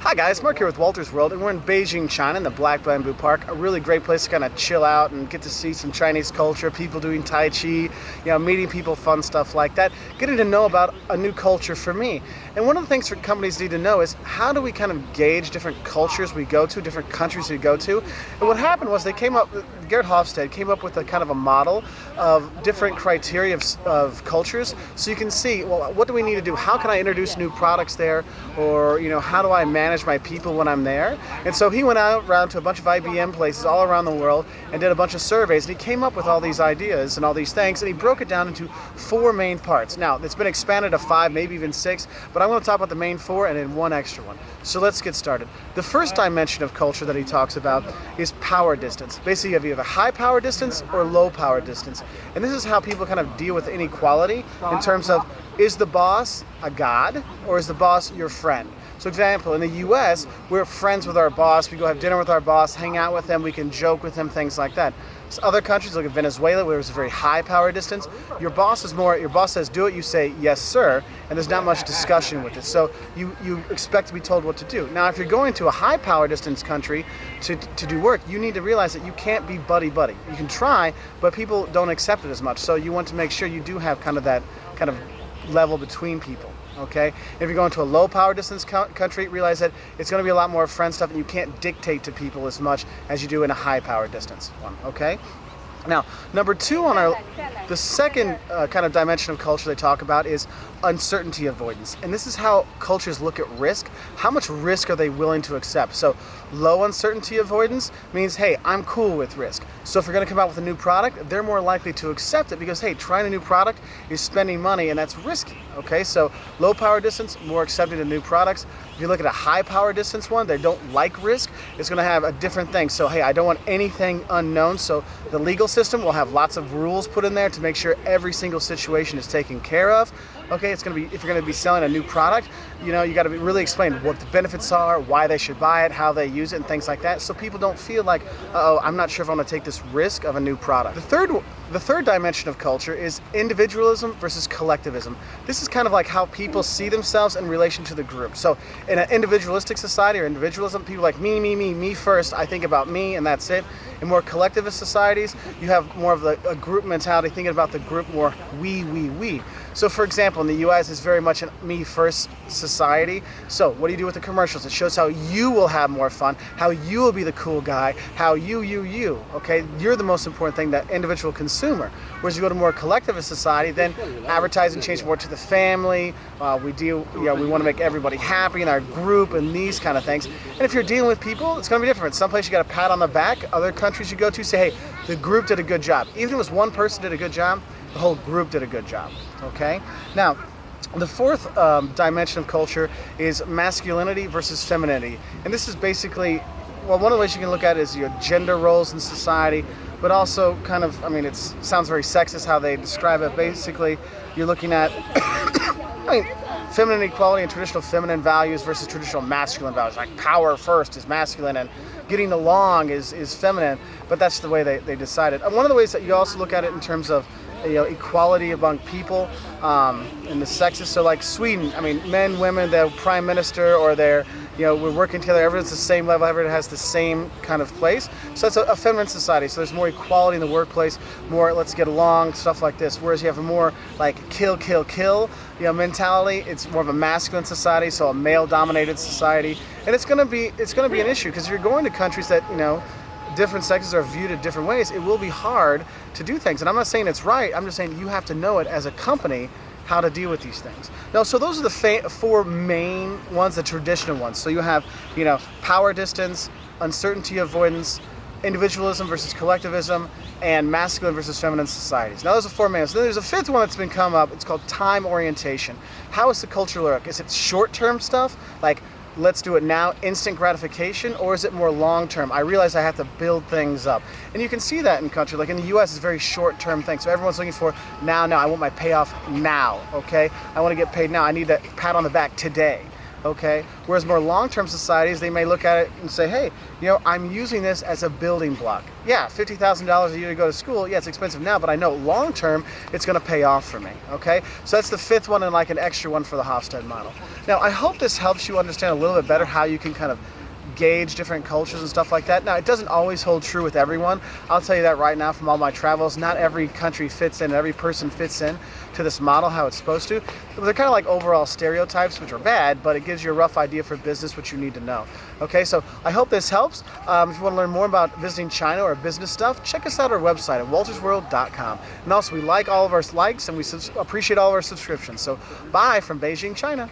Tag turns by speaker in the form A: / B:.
A: Hi guys, Mark here with Wolters World, and we're in Beijing, China, in the Black Bamboo Park. A really great place to kind of chill out and get to see some Chinese culture, people doing Tai Chi, meeting people, fun stuff like that, getting to know about a new culture for me. And one of the things for companies need to know is how do we kind of gauge different cultures we go to, different countries we go to. And what happened was Geert Hofstede came up with a kind of a model of different criteria of cultures, so you can see, well, what do we need to do? How can I introduce new products there? Or, how do I manage my people when I'm there? And so he went out around to a bunch of IBM places all around the world and did a bunch of surveys, and he came up with all these ideas and all these things, and he broke it down into 4 main parts. Now, it's been expanded to 5, maybe even 6, but I'm going to talk about the main 4 and then 1 extra one. So let's get started. The first dimension of culture that he talks about is power distance. Basically, you have either high power distance or low power distance. And this is how people kind of deal with inequality in terms of, is the boss a god or is the boss your friend? So example, in the US, we're friends with our boss, we go have dinner with our boss, hang out with them, we can joke with them, things like that. So other countries, like Venezuela, where there's a very high power distance, your boss says do it, you say yes sir, and there's not much discussion with it. So you expect to be told what to do. Now if you're going to a high power distance country to do work, you need to realize that you can't be buddy-buddy. You can try, but people don't accept it as much. So you want to make sure you do have kind of that kind of level between people. Okay, if you're going to a low power distance country, realize that it's going to be a lot more friend stuff, and you can't dictate to people as much as you do in a high power distance one. Okay. Now, number 2 on the second kind of dimension of culture they talk about is uncertainty avoidance. And this is how cultures look at risk. How much risk are they willing to accept? So low uncertainty avoidance means, hey, I'm cool with risk. So if you're going to come out with a new product, they're more likely to accept it because, hey, trying a new product is spending money and that's risky. Okay, so low power distance, more accepting of new products. If you look at a high power distance one, they don't like risk, it's going to have a different thing. So, hey, I don't want anything unknown. So the legal system will have lots of rules put in there to make sure every single situation is taken care of. Okay, it's going to be, if you're going to be selling a new product, you got to really explain what the benefits are, why they should buy it, how they use it, and things like that, so people don't feel like, uh-oh, I'm not sure if I'm going to take this risk of a new product. The third dimension of culture is individualism versus collectivism. This is kind of like how people see themselves in relation to the group. So in an individualistic society or individualism, people are like me first, I think about me and that's it. In more collectivist societies, you have more of a group mentality, thinking about the group more we. So for example, in the US, it's very much a me first society. So what do you do with the commercials? It shows how you will have more fun, how you will be the cool guy, how you, okay? You're the most important thing, that individual consumer. Whereas you go to more collectivist society, then advertising changes more to the family. We want to make everybody happy in our group and these kind of things. And if you're dealing with people, it's going to be different. Some place you got a pat on the back. Other countries you go to say, hey, the group did a good job. Even if it was one person did a good job, the whole group did a good job. Okay? Now, the fourth dimension of culture is masculinity versus femininity. And this is basically, well, one of the ways you can look at it is your gender roles in society, but also kind of, it sounds very sexist how they describe it. Basically, you're looking at, feminine equality and traditional feminine values versus traditional masculine values. Like power first is masculine and getting along is feminine, but that's the way they decided. And one of the ways that you also look at it in terms of equality among people in the sexes. So like Sweden, men, women, their prime minister or their, we're working together, everyone's the same level, everyone has the same kind of place. So that's a feminine society. So there's more equality in the workplace, more let's get along, stuff like this. Whereas you have a more like kill, mentality. It's more of a masculine society, so a male-dominated society. And it's gonna be an issue because if you're going to countries that, different sexes are viewed in different ways, it will be hard to do things. And I'm not saying it's right, I'm just saying you have to know it as a company how to deal with these things. Now, so those are the 4 main ones, the traditional ones. So you have, power distance, uncertainty avoidance, individualism versus collectivism, and masculine versus feminine societies. Now those are 4 main ones. Then there's a 5th one that's been come up, it's called time orientation. How is the culture look? Is it short-term stuff, like let's do it now, instant gratification, or is it more long-term? I realize I have to build things up. And you can see that in country, like in the US, it's a very short-term thing. So everyone's looking for now, I want my payoff now, okay? I want to get paid now, I need that pat on the back today. okay? Whereas more long-term societies, they may look at it and say, hey, I'm using this as a building block. Yeah, $50,000 a year to go to school, yeah, it's expensive now, but I know long-term it's going to pay off for me, okay? So that's the 5th one and like an extra one for the Hofstede model. Now, I hope this helps you understand a little bit better how you can kind of gauge different cultures and stuff like that. Now, it doesn't always hold true with everyone. I'll tell you that right now from all my travels. Not every country fits in, every person fits in to this model how it's supposed to. But they're kind of like overall stereotypes, which are bad, but it gives you a rough idea for business what you need to know. Okay, so I hope this helps. If you want to learn more about visiting China or business stuff, check us out at our website at woltersworld.com. And also, we like all of our likes and we appreciate all of our subscriptions. So, bye from Beijing, China.